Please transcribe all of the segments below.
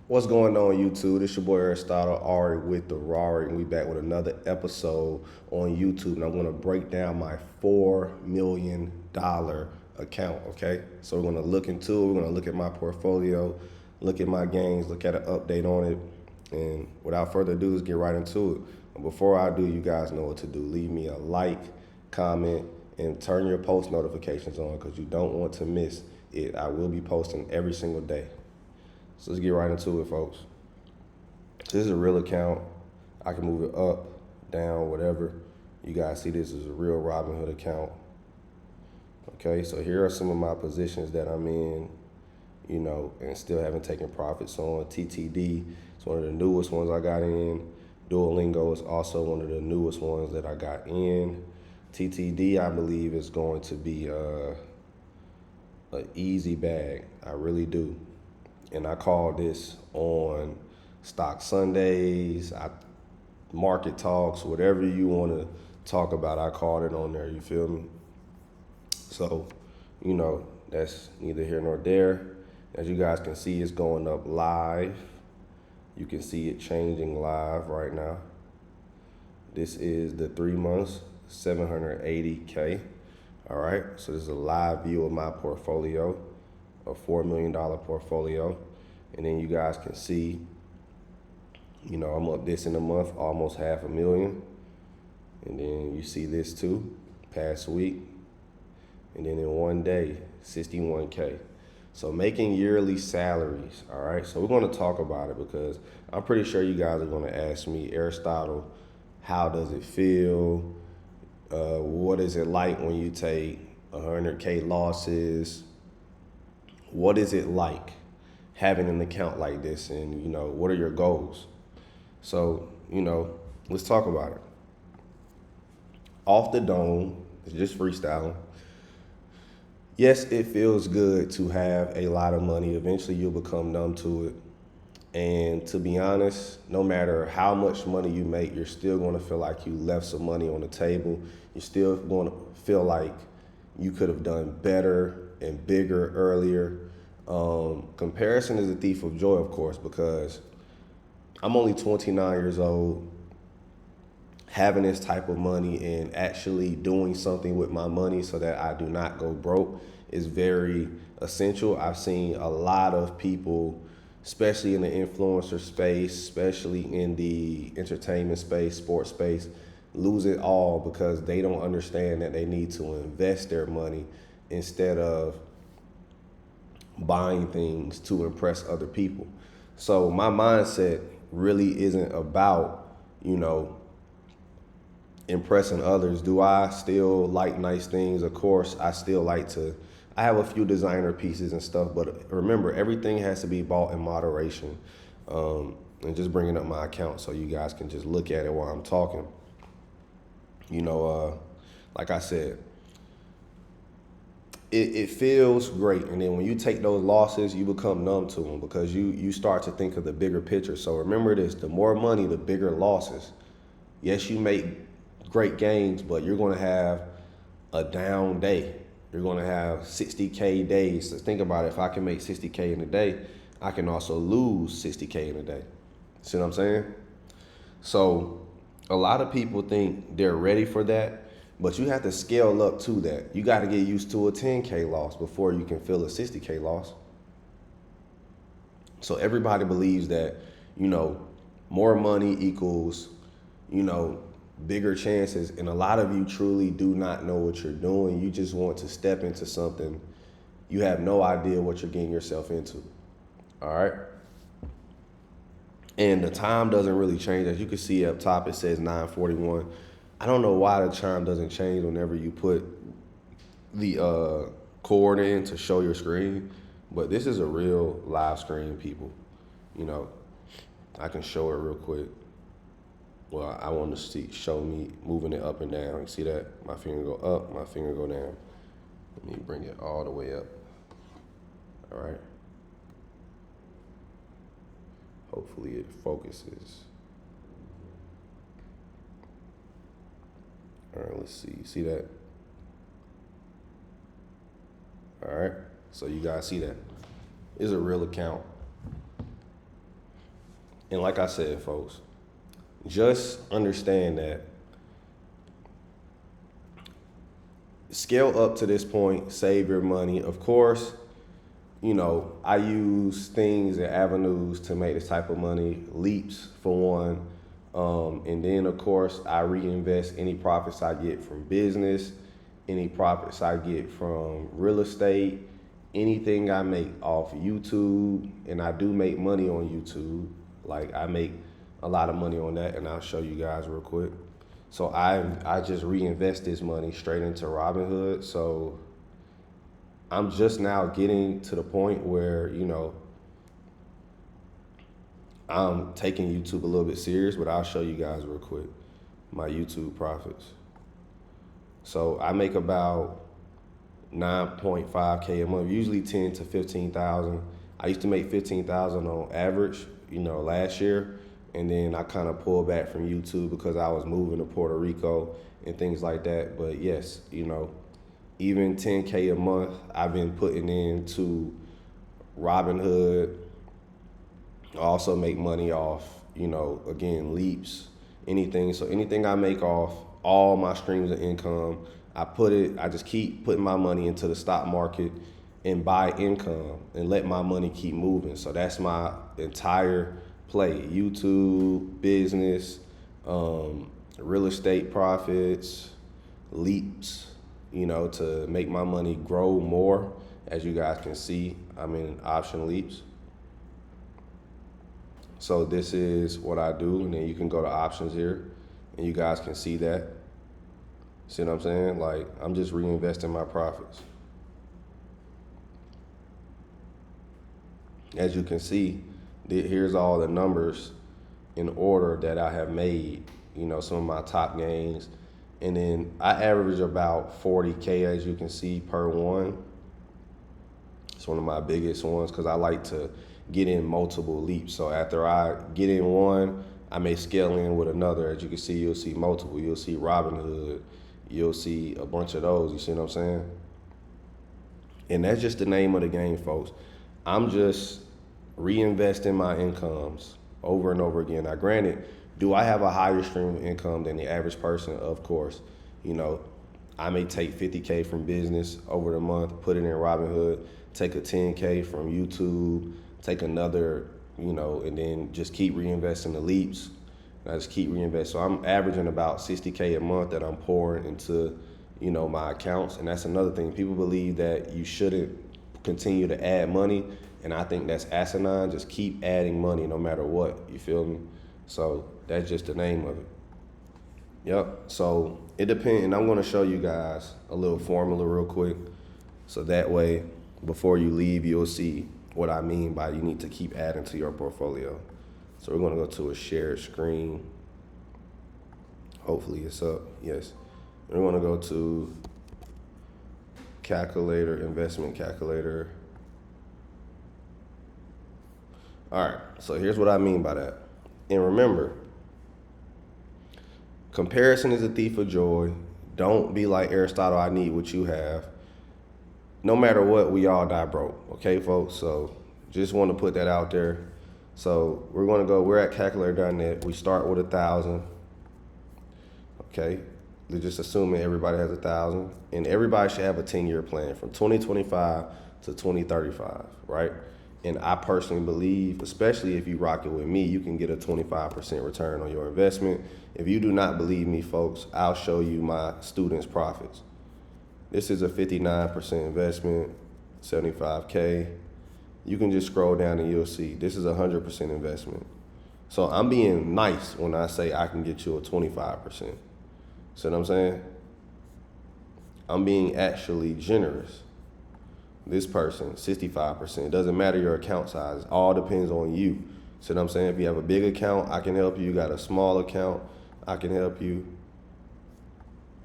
What's going on, YouTube? This your boy Aristotle, Ari with the Rari, and we back with another episode on YouTube. And I'm gonna break down my $4 million account. Okay, so we're gonna look into it. We're gonna look at my portfolio, look at my gains, look at an update on it, and without further ado, let's get right into it. But before I do, you guys know what to do. Leave me a like, comment, and turn your post notifications on because you don't want to miss it. I will be posting every single day. So let's get right into it, folks. This is a real account. I can move it up, down, whatever. You guys see this is a real Robinhood account. Okay, so here are some of my positions that I'm in, and still haven't taken profits on. TTD is one of the newest ones I got in. Duolingo is also one of the newest ones that I got in. TTD, I believe, is going to be an easy bag. I really do. And I call this on Stock Sundays, market talks, whatever you want to talk about, I called it on there. You feel me? So, that's neither here nor there. As you guys can see, it's going up live. You can see it changing live right now. This is the 3 months, 780K. All right, so this is a live view of my portfolio, a $4 million portfolio. And then you guys can see, I'm up this in a month, almost $500,000. And then you see this too, past week. And then in one day, 61K. So making yearly salaries, all right? So we're gonna talk about it because I'm pretty sure you guys are gonna ask me, Aristotle, how does it feel? What is it like when you take 100K losses? What is it like having an account like this? And, what are your goals? So, let's talk about it. Off the dome, it's just freestyling. Yes, it feels good to have a lot of money. Eventually, you'll become numb to it. And to be honest, no matter how much money you make, you're still going to feel like you left some money on the table. You're still going to feel like you could have done better and bigger earlier. Comparison is a thief of joy, of course, because I'm only 29 years old. Having this type of money and actually doing something with my money so that I do not go broke is very essential. I've seen a lot of people, especially in the influencer space, especially in the entertainment space, sports space, lose it all because they don't understand that they need to invest their money instead of buying things to impress other people. So my mindset really isn't about, impressing others. Do I still like nice things? Of course, I still like to. I have a few designer pieces and stuff, but remember, everything has to be bought in moderation. And just bringing up my account so you guys can just look at it while I'm talking. Like I said, it feels great, and then when you take those losses, you become numb to them because you start to think of the bigger picture. So remember this: the more money, the bigger losses. Yes, you make great gains, but you're going to have a down day. You're going to have 60K days. So think about it. If I can make 60K in a day, I can also lose 60K in a day. See what I'm saying? So a lot of people think they're ready for that, but you have to scale up to that. You got to get used to a 10K loss before you can feel a 60K loss. So everybody believes that, more money equals, bigger chances. And a lot of you truly do not know what you're doing. You just want to step into something. You have no idea what you're getting yourself into. All right. And the time doesn't really change. As you can see up top, it says 9:41. I don't know why the time doesn't change whenever you put the cord in to show your screen. But this is a real live screen, people. You know, I can show it real quick. Well, I want to show me moving it up and down. You see that? My finger go up, my finger go down. Let me bring it all the way up. All right. Hopefully it focuses. All right, let's see. See that? All right. So you guys see that? It's a real account. And like I said, folks, just understand that scale up to this point, save your money. Of course, you know, I use things and avenues to make this type of money, leaps for one. And then, of course, I reinvest any profits I get from business, any profits I get from real estate, anything I make off YouTube. And I do make money on YouTube. Like, I make a lot of money on that, and I'll show you guys real quick. So I just reinvest this money straight into Robinhood. So I'm just now getting to the point where, you know, I'm taking YouTube a little bit serious, but I'll show you guys real quick my YouTube profits. So I make about 9.5K a month, usually 10 to 15,000. I used to make 15,000 on average, you know, last year. And then I kind of pulled back from YouTube because I was moving to Puerto Rico and things like that. But yes, you know, even 10K a month I've been putting into Robinhood. I also make money off, you know, again, leaps, anything. So anything I make off all my streams of income, I just keep putting my money into the stock market and buy income and let my money keep moving. So that's my entire play: YouTube, business, real estate profits, leaps, you know, to make my money grow more. As you guys can see, I'm in option leaps. So this is what I do, and then you can go to options here, and you guys can see that. See what I'm saying? Like, I'm just reinvesting my profits. As you can see, here's all the numbers in order that I have made, you know, some of my top gains. And then I average about 40K, as you can see, per one. It's one of my biggest ones because I like to get in multiple leaps. So after I get in one, I may scale in with another. As you can see, you'll see multiple. You'll see Robinhood. You'll see a bunch of those. You see what I'm saying? And that's just the name of the game, folks. I'm just reinvesting my incomes over and over again. Now, granted, do I have a higher stream of income than the average person? Of course. You know, I may take 50K from business over the month, put it in Robinhood, take a 10K from YouTube, take another, you know, and then just keep reinvesting the leaps. And I just keep reinvesting. So I'm averaging about 60K a month that I'm pouring into, you know, my accounts. And that's another thing. People believe that you shouldn't continue to add money. And I think that's asinine. Just keep adding money no matter what. You feel me? So that's just the name of it. Yep. So it depends. And I'm going to show you guys a little formula real quick. So that way, before you leave, you'll see what I mean by you need to keep adding to your portfolio. So we're going to go to a shared screen. Hopefully it's up. Yes. We're going to go to calculator, investment calculator. All right, so here's what I mean by that. And remember, comparison is a thief of joy. Don't be like Aristotle, I need what you have. No matter what, we all die broke, okay, folks? So just want to put that out there. So we're at calculator.net. We start with 1,000, okay? They're just assuming everybody has 1,000. And everybody should have a 10-year plan from 2025 to 2035, right? And I personally believe, especially if you rock it with me, you can get a 25% return on your investment. If you do not believe me, folks, I'll show you my students' profits. This is a 59% investment, 75K. You can just scroll down and you'll see this is a 100% investment. So I'm being nice when I say I can get you a 25%. See what I'm saying? I'm being actually generous. This person, 65%. It doesn't matter your account size. It all depends on you. See what I'm saying? If you have a big account, I can help you. You got a small account, I can help you.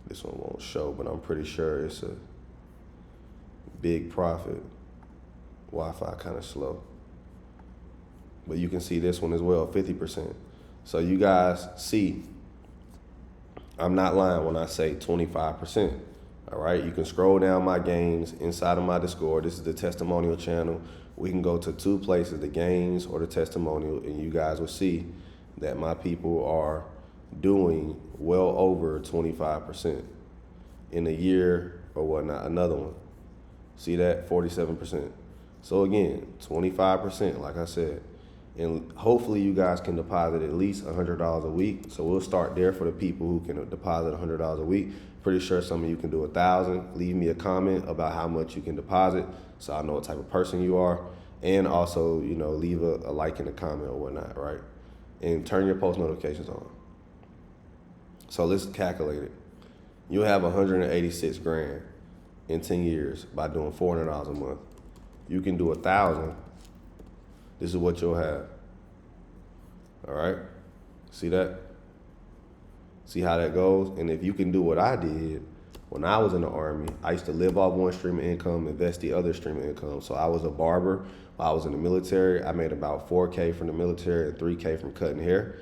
This one won't show, but I'm pretty sure it's a big profit. Wi-Fi kind of slow. But you can see this one as well, 50%. So you guys see, I'm not lying when I say 25%. All right, you can scroll down my gains inside of my Discord. This is the testimonial channel we can go to two places, the gains or the testimonial, and you guys will see that my people are doing well over 25% in a year or whatnot. Another one, see that, 47%. So again, 25%, like I said, and hopefully you guys can deposit at least $100 a week. So we'll start there for the people who can deposit $100 a week. Pretty sure some of you can do 1,000. Leave me a comment about how much you can deposit, so I know what type of person you are. And also, you know, leave a like in the comment or whatnot, right? And turn your post notifications on. So let's calculate it. You'll have 186 grand in 10 years by doing $400 a month. You can do 1,000. This is what you'll have. All right? See that? See how that goes? And if you can do what I did when I was in the Army, I used to live off one stream of income, invest the other stream of income. So I was a barber while I was in the military. I made about $4K from the military and $3K from cutting hair.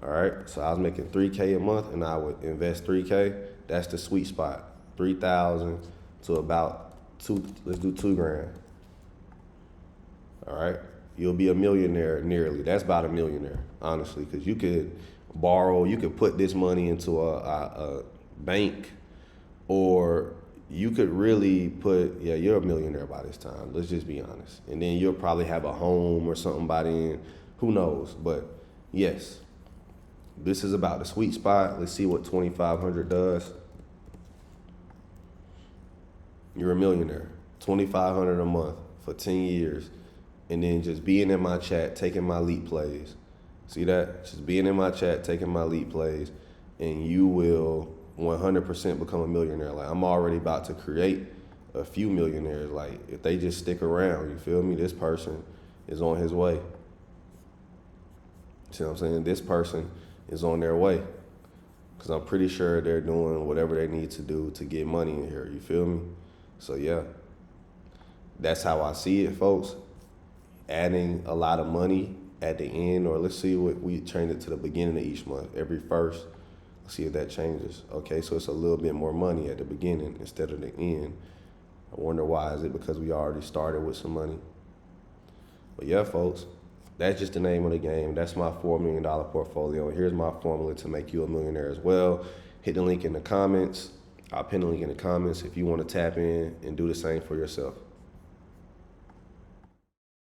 All right? So I was making $3K a month, and I would invest $3K. That's the sweet spot. 3,000 to about let's do $2 grand. All right? You'll be a millionaire nearly. That's about a millionaire, honestly, because you could borrow, you could put this money into a bank, or you could really put, you're a millionaire by this time. Let's just be honest. And then you'll probably have a home or something by then. Who knows? But yes, this is about the sweet spot. Let's see what 2,500 does. You're a millionaire. 2,500 a month for 10 years. And then just being in my chat, taking my lead plays. See that? Just being in my chat, taking my lead plays, and you will 100% become a millionaire. Like, I'm already about to create a few millionaires. Like, if they just stick around, you feel me? This person is on his way. See what I'm saying? This person is on their way. Because I'm pretty sure they're doing whatever they need to do to get money in here. You feel me? So, yeah. That's how I see it, folks. Adding a lot of money at the end, or let's see what we change it to the beginning of each month. Every first, let's see if that changes. Okay, so it's a little bit more money at the beginning instead of the end. I wonder why. Is it because we already started with some money? But yeah, folks, that's just the name of the game. That's my $4 million portfolio. And here's my formula to make you a millionaire as well. Hit the link in the comments. I'll pin the link in the comments if you want to tap in and do the same for yourself.